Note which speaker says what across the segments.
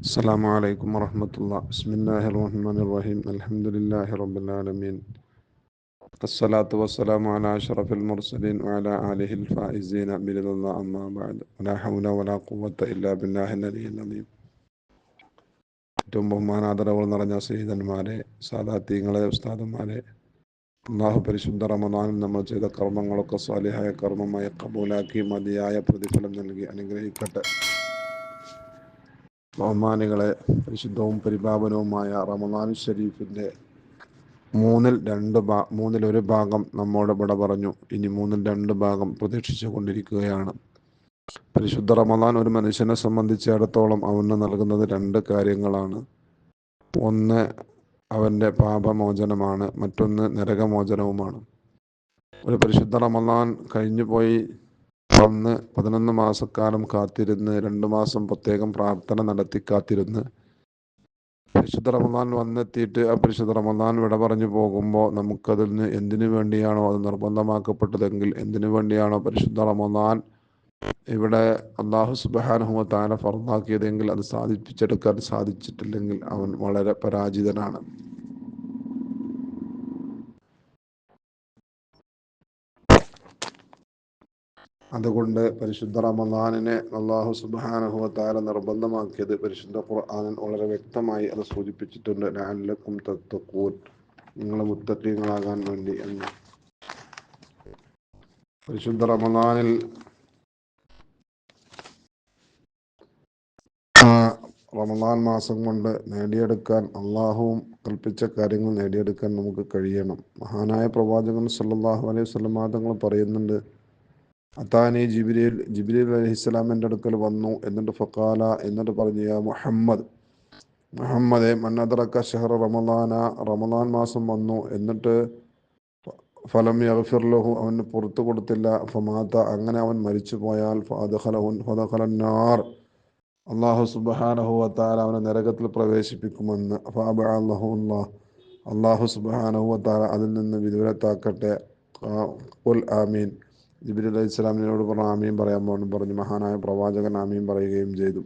Speaker 1: السلام عليكم ورحمة الله. بسم الله الرحمن الرحيم. الحمد لله رب العالمين. الصلاة والسلام على أشرف المرسلين وعلى آله الفائزين برضا الله. أما بعد ولا حول ولا قوة إلا بالله العلي العظيم. ഏറ്റവും ബഹുമാനാദരവുകൾ നിറഞ്ഞ സയ്യിദന്മാരെ, സാദാത്യങ്ങളെ, ഉസ്താദന്മാരെ, അള്ളാഹു പരിശുദ്ധ റമദാനിൽ നമ്മൾ ചെയ്ത കർമ്മങ്ങളൊക്കെ സ്വാലിഹായ കർമ്മമായി കബൂലാക്കി മതിയായ പ്രതിഫലം നൽകി അനുഗ്രഹിക്കട്ടെ. ബഹുമാനികളെ, പരിശുദ്ധവും പരിപാവനവുമായ റമദാൻ ഷരീഫിൻ്റെ മൂന്നിലൊരു ഭാഗം നമ്മോട് വിട പറഞ്ഞു. ഇനി മൂന്നിൽ രണ്ട് ഭാഗം പ്രതീക്ഷിച്ചു കൊണ്ടിരിക്കുകയാണ്. പരിശുദ്ധ റമദാൻ ഒരു മനുഷ്യനെ സംബന്ധിച്ചിടത്തോളം അവന് നൽകുന്നത് രണ്ട് കാര്യങ്ങളാണ്. ഒന്ന് അവൻ്റെ പാപമോചനമാണ്, മറ്റൊന്ന് നരകമോചനവുമാണ്. ഒരു പരിശുദ്ധ റമദാൻ കഴിഞ്ഞു പോയി 11 മാസക്കാലം കാത്തിരുന്ന് 2 മാസം പ്രത്യേകം പ്രാർത്ഥന നടത്തി കാത്തിരുന്ന് പരിശുദ്ധ റമദാൻ വന്നെത്തിയിട്ട് ആ പരിശുദ്ധ റമദാൻ വിട പറഞ്ഞു പോകുമ്പോൾ നമുക്കതിന് എന്തിനു വേണ്ടിയാണോ അത് നിർബന്ധമാക്കപ്പെട്ടതെങ്കിൽ, എന്തിനു വേണ്ടിയാണോ പരിശുദ്ധ റമദാൻ ഇവിടെ അല്ലാഹു സുബ്ഹാനഹു വ തആല ഫർദാക്കിയതെങ്കിൽ അത് സാധിപ്പിച്ചെടുക്കാൻ സാധിച്ചിട്ടില്ലെങ്കിൽ അവൻ വളരെ പരാജിതനാണ്. അതുകൊണ്ട് പരിശുദ്ധ റമദാനിനെ അല്ലാഹു സുബ്ഹാനഹു വ തആല നിർബന്ധമാക്കിയത് പരിശുദ്ധ ഖുർആനിൽ വളരെ വ്യക്തമായി അത് സൂചിപ്പിച്ചിട്ടുണ്ട്. ലഅല്ലക്കും തത്തഖൂൻ, നിങ്ങൾ മുത്തഖീങ്ങളാകാൻ വേണ്ടി എന്ന്. പരിശുദ്ധ റമദാനിൽ റമദാൻ മാസം കൊണ്ട് നേടിയെടുക്കാൻ, അള്ളാഹുവും കൽപ്പിച്ച കാര്യങ്ങൾ നേടിയെടുക്കാൻ നമുക്ക് കഴിയണം. മഹാനായ പ്രവാചകൻ സല്ലല്ലാഹു അലൈഹി വസല്ലം തങ്ങൾ പറയുന്നുണ്ട്, അതാനി ജിബ്രീൽ അലൈഹിസ്സലാം എൻ്റെ അടുക്കൽ വന്നു, എന്നിട്ട് ഫഖാല, എന്നിട്ട് പറഞ്ഞു, യാ മുഹമ്മദേ, മൻ അദ്റക ശഹ്റ റമദാന, റമദാൻ മാസം വന്നു, എന്നിട്ട് ഫലം യഗ്ഫിർ ലഹു, അവന് പുറത്തു കൊടുത്തില്ല, ഫമാത, അങ്ങനെ അവൻ മരിച്ചു പോയാൽ, ഫദഖലൻ നാർ, അല്ലാഹു സുബ്ഹാനഹു വ തആല അവനെ നരകത്തിൽ പ്രവേശിപ്പിക്കുമെന്ന്. അല്ലാഹു സുബ്ഹാനഹു വ തആല അതിൽ നിന്ന് വിദൂരത്താക്കട്ടെ. ഖുൽ ആമീൻ. ജിബ്രീൽ അലൈഹിസ്സലാമിനോട് പറഞ്ഞു ആമീൻ പറയാൻ പറഞ്ഞു. മഹാനായ പ്രവാചകൻ ആമീൻ പറയുകയും ചെയ്തു.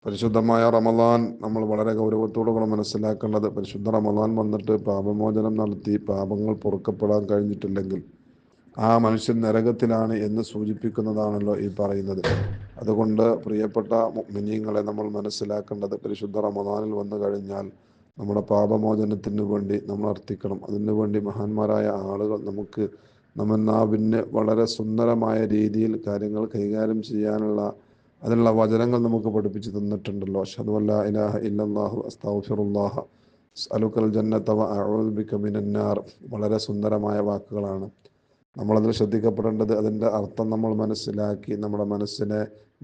Speaker 1: പരിശുദ്ധമായ റമദാൻ നമ്മൾ വളരെ ഗൗരവത്തോടുകൂടെ മനസ്സിലാക്കേണ്ടത്, പരിശുദ്ധ റമദാൻ വന്നിട്ട് പാപമോചനം നടത്തി പാപങ്ങൾ പൊറുക്കപ്പെടാൻ കഴിഞ്ഞിട്ടില്ലെങ്കിൽ ആ മനുഷ്യൻ നരകത്തിലാണ് എന്ന് സൂചിപ്പിക്കുന്നതാണല്ലോ ഈ പറയുന്നത്. അതുകൊണ്ട് പ്രിയപ്പെട്ട മുഅ്മിനീങ്ങളെ, നമ്മൾ മനസ്സിലാക്കേണ്ടത്, പരിശുദ്ധ റമദാനിൽ വന്നു കഴിഞ്ഞാൽ നമ്മുടെ പാപമോചനത്തിന് വേണ്ടി നമ്മൾ അർത്ഥിക്കണം. അതിനു വേണ്ടി മഹാന്മാരായ ആളുകൾ നമുക്ക് നമ്മുടെ നാവിന് വളരെ സുന്ദരമായ രീതിയിൽ കാര്യങ്ങൾ കൈകാര്യം ചെയ്യാനുള്ള അതിനുള്ള വചനങ്ങൾ നമുക്ക് പഠിപ്പിച്ചു തന്നിട്ടുണ്ടല്ലോ. അശ്ഹദു അല്ലാ ഇലാഹ ഇല്ലല്ലാഹു അസ്തഗ്ഫിറുല്ലാഹ അസ്അലുക്കൽ ജന്നത വ അഊദു ബിക മിനന്നാർ. വളരെ സുന്ദരമായ വാക്കുകളാണ്. നമ്മളതിൽ ശ്രദ്ധിക്കപ്പെടേണ്ടത് അതിൻ്റെ അർത്ഥം നമ്മൾ മനസ്സിലാക്കി നമ്മുടെ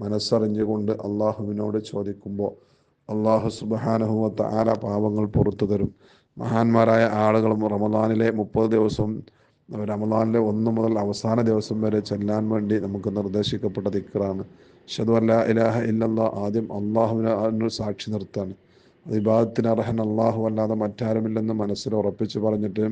Speaker 1: മനസ്സറിഞ്ഞുകൊണ്ട് അള്ളാഹുവിനോട് ചോദിക്കുമ്പോൾ അള്ളാഹു സുബ്ഹാനഹു വ തആല പാപങ്ങൾ പുറത്തു തരും. മഹാന്മാരായ ആളുകളും റമദാനിലെ 30 ദിവസവും റമദാനിലെ 1 മുതൽ അവസാന ദിവസം വരെ ചെല്ലാൻ വേണ്ടി നമുക്ക് നിർദ്ദേശിക്കപ്പെട്ട ദിക്റാണ് അശ്ഹദു അല്ലാ ഇലാഹ ഇല്ലല്ലാഹ്. ആദ്യം അള്ളാഹുവിനെ സാക്ഷി നിർത്താണ്. അത് ഇബാദത്തിന് അർഹൻ അള്ളാഹു അല്ലാതെ മറ്റാരുമില്ലെന്ന് മനസ്സിൽ ഉറപ്പിച്ച് പറഞ്ഞിട്ട്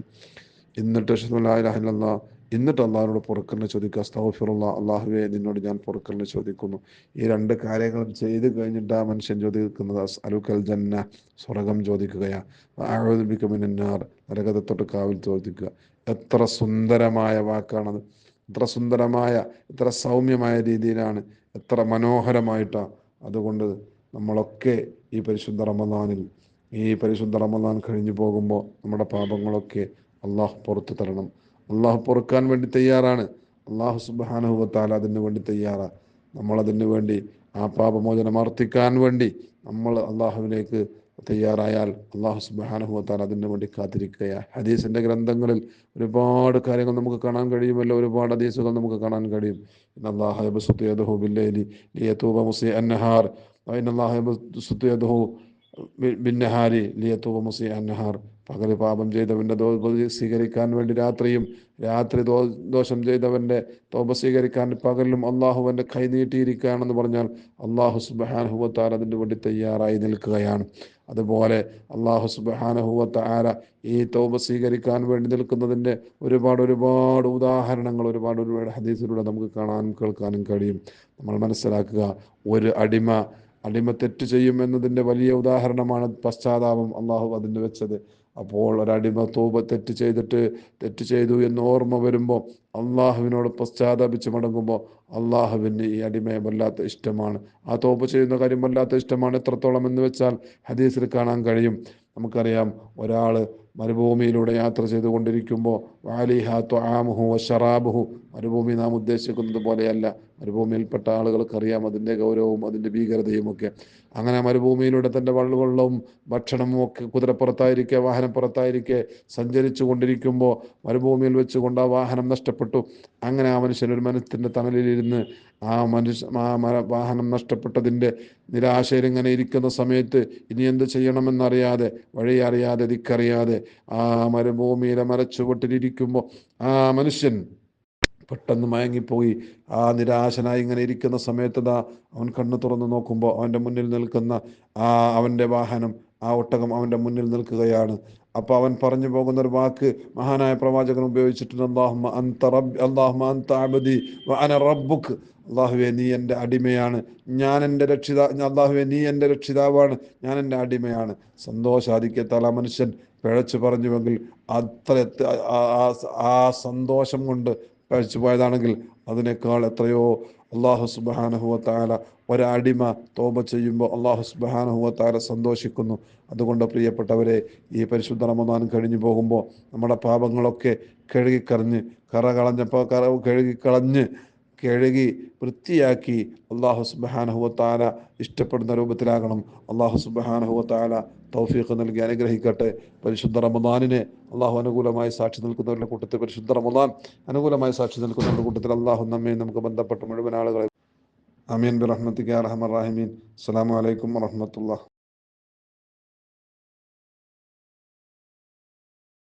Speaker 1: എന്നിട്ട് അശ്ഹദു അല്ലാ ഇലാഹ ഇല്ലല്ലാഹ്, എന്നിട്ട് അള്ളാഹുവിനോട് പൊറുക്കലിനെ ചോദിക്കുക. അസ്തഗ്ഫിറുല്ലാഹ്, അള്ളാഹുവേ നിന്നോട് ഞാൻ പൊറുക്കലിനെ ചോദിക്കുന്നു. ഈ രണ്ട് കാര്യങ്ങളും ചെയ്ത് കഴിഞ്ഞിട്ട് ആ മനുഷ്യൻ ചോദിക്കുന്നത് അസ്അലുക്കൽ ജന്ന, സ്വർഗം ചോദിക്കുകയാണ്. അഊദു ബിക മിനന്നാർ, നരകത്തെ തൊട്ട് കാവൽ ചോദിക്കുക. എത്ര സുന്ദരമായ വാക്കാണത്! എത്ര സുന്ദരമായ, എത്ര സൗമ്യമായ രീതിയിലാണ്, എത്ര മനോഹരമായിട്ടാണ്. അതുകൊണ്ട് നമ്മളൊക്കെ ഈ പരിശുദ്ധ റമദാൻ കഴിഞ്ഞു പോകുമ്പോൾ നമ്മുടെ പാപങ്ങളൊക്കെ അള്ളാഹു പുറത്തു തരണം. അള്ളാഹു പൊറുക്കാൻ വേണ്ടി തയ്യാറാണ്. അള്ളാഹു സുബ്ഹാനഹു വ തആല അതിന് വേണ്ടി തയ്യാറാണ്. നമ്മളതിന് വേണ്ടി ആ പാപമോചനം അർത്ഥിക്കാൻ വേണ്ടി നമ്മൾ അള്ളാഹുവിലേക്ക് തയ്യാറായാൽ അള്ളാഹു സുബ്ഹാനഹു വ തആല അതിന് വേണ്ടി കാത്തിരിക്കുകയാണ്. ഹദീസിൻ്റെ ഗ്രന്ഥങ്ങളിൽ ഒരുപാട് കാര്യങ്ങൾ നമുക്ക് കാണാൻ കഴിയുമല്ലോ, ഒരുപാട് ഹദീസുകൾ നമുക്ക് കാണാൻ കഴിയും. ഇന്നല്ലാഹ യബ്സുത്തു യദഹു ബില്ലൈലി ലിയതൂബ മുസീഅൻ നഹാർ വഇന്നല്ലാഹ യബ്സുത്തു യദഹു ബിന്നഹാരി ലിയതൂബ മുസീഅൻ നഹാർ. പകൽ പാപം ചെയ്തവൻ്റെ തോപ സ്വീകരിക്കാൻ വേണ്ടി രാത്രിയും, രാത്രി ദോഷം ചെയ്തവൻ്റെ തോപ സ്വീകരിക്കാൻ പകലിലും അള്ളാഹുവിൻ്റെ കൈ നീട്ടിയിരിക്കുകയാണെന്ന് പറഞ്ഞാൽ അള്ളാഹു സുബ്ഹാനഹു വ തആല അതിന് വേണ്ടി തയ്യാറായി നിൽക്കുകയാണ്. അതുപോലെ അള്ളാഹു സുബ്ഹാനഹു വ തആല ഈ തൗബ സ്വീകരിക്കാൻ വേണ്ടി നിൽക്കുന്നതിൻ്റെ ഒരുപാട് ഉദാഹരണങ്ങൾ ഒരുപാട് ഹദീസിലൂടെ നമുക്ക് കാണാനും കേൾക്കാനും കഴിയും. നമ്മൾ മനസ്സിലാക്കുക, ഒരു അടിമ അടിമ തെറ്റ് ചെയ്യും എന്നതിൻ്റെ വലിയ ഉദാഹരണമാണ് പശ്ചാത്താപം അള്ളാഹു അതിന് വെച്ചത്. അപ്പോൾ ഒരടിമ തെറ്റ് ചെയ്തു എന്ന് ഓർമ്മ വരുമ്പോൾ അള്ളാഹുവിനോട് പശ്ചാത്താപിച്ച് മടങ്ങുമ്പോൾ അള്ളാഹുവിന് ഈ അടിമയെ വല്ലാത്ത ഇഷ്ടമാണ്. ആ തോപ ചെയ്യുന്ന കാര്യം വല്ലാത്ത ഇഷ്ടമാണ്. എത്രത്തോളം എന്ന് വെച്ചാൽ ഹദീസിൽ കാണാൻ കഴിയും. നമുക്കറിയാം, ഒരാൾ മരുഭൂമിയിലൂടെ യാത്ര ചെയ്തുകൊണ്ടിരിക്കുമ്പോൾ വാലിഹ ത്വആമുഹു വശറാബുഹു, മരുഭൂമി നാം ഉദ്ദേശിക്കുന്നത് പോലെയല്ല. മരുഭൂമിയിൽപ്പെട്ട ആളുകൾക്കറിയാം അതിൻ്റെ ഗൗരവവും അതിൻ്റെ ഭീകരതയും ഒക്കെ. അങ്ങനെ മരുഭൂമിയിലൂടെ തൻ്റെ വെള്ളവും ഭക്ഷണവും ഒക്കെ കുതിരപ്പുറത്തായിരിക്കെ വാഹനപ്പുറത്തായിരിക്കെ സഞ്ചരിച്ചു കൊണ്ടിരിക്കുമ്പോൾ മരുഭൂമിയിൽ വെച്ചുകൊണ്ട് ആ വാഹനം നഷ്ടപ്പെട്ടു. അങ്ങനെ ആ മനുഷ്യൻ ഒരു മരത്തിൻ്റെ തണലിലിരുന്ന് വാഹനം നഷ്ടപ്പെട്ടതിൻ്റെ നിരാശയിൽ ഇങ്ങനെ ഇരിക്കുന്ന സമയത്ത് ഇനി എന്ത് ചെയ്യണമെന്നറിയാതെ, വഴി അറിയാതെ, ദിക്കറിയാതെ ആ മരുഭൂമിയിലെ മരച്ചുവട്ടിലിരിക്കുമ്പോൾ ആ മനുഷ്യൻ പെട്ടെന്ന് മയങ്ങിപ്പോയി. ആ നിരാശനായി ഇങ്ങനെ ഇരിക്കുന്ന സമയത്ത് അവൻ കണ്ണു തുറന്നു നോക്കുമ്പോൾ അവൻ്റെ മുന്നിൽ നിൽക്കുന്ന അവൻ്റെ വാഹനം, ആ ഒട്ടകം അവൻ്റെ മുന്നിൽ നിൽക്കുകയാണ്. അപ്പോൾ അവൻ പറഞ്ഞു പോകുന്ന ഒരു വാക്ക് മഹാനായ പ്രവാചകൻ ഉപയോഗിച്ചിട്ടുണ്ട്. അല്ലാഹുമ്മ അൻത അബ്ദി വ അന റബ്ബുക്. അള്ളാഹുവേ, നീ എൻ്റെ അടിമയാണ്, ഞാൻ എൻ്റെ അള്ളാഹുവേ, നീ എൻ്റെ രക്ഷിതാവാണ്, ഞാൻ എൻ്റെ അടിമയാണ്. സന്തോഷാധിക്യത്താൽ ആ മനുഷ്യൻ പിഴച്ചു പറഞ്ഞുവെങ്കിൽ ആ സന്തോഷം കൊണ്ട് പഴിച്ചു പോയതാണെങ്കിൽ അതിനേക്കാൾ എത്രയോ അള്ളാഹു സുബ്ഹാനഹു വ തആല ഒരടിമ തോബ ചെയ്യുമ്പോൾ അള്ളാഹു സുബ്ഹാനഹു വ തആല സന്തോഷിക്കുന്നു. അതുകൊണ്ട് പ്രിയപ്പെട്ടവരെ, ഈ പരിശുദ്ധ റമദാൻ കഴിഞ്ഞു പോകുമ്പോൾ നമ്മുടെ പാപങ്ങളൊക്കെ കഴുകി വൃത്തിയാക്കി അള്ളാഹു സുബ്ഹാനഹു വ തആല ഇഷ്ടപ്പെടുന്ന രൂപത്തിലാകണം. അള്ളാഹു സുബ്ഹാനഹു വ തആല തൗഫീഖ് നൽകി അനുഗ്രഹിക്കട്ടെ. പരിശുദ്ധ റമദാനിനെ അള്ളാഹു അനുകൂലമായി സാക്ഷി നിൽക്കുന്നവരുടെ കൂട്ടത്തിൽ, പരിശുദ്ധ റമദാൻ അനുകൂലമായി സാക്ഷി നിൽക്കുന്നവരുടെ കൂട്ടത്തിൽ അള്ളാഹു നമ്മെ നമുക്ക് ബന്ധപ്പെട്ട മുഴുവൻ ആളുകളെ ആമീൻ ബിറഹ്മതിക യാ അർഹമർ റഹീമീൻ. അസ്സലാമു അലൈക്കും വറഹ്മത്തുള്ളാഹി.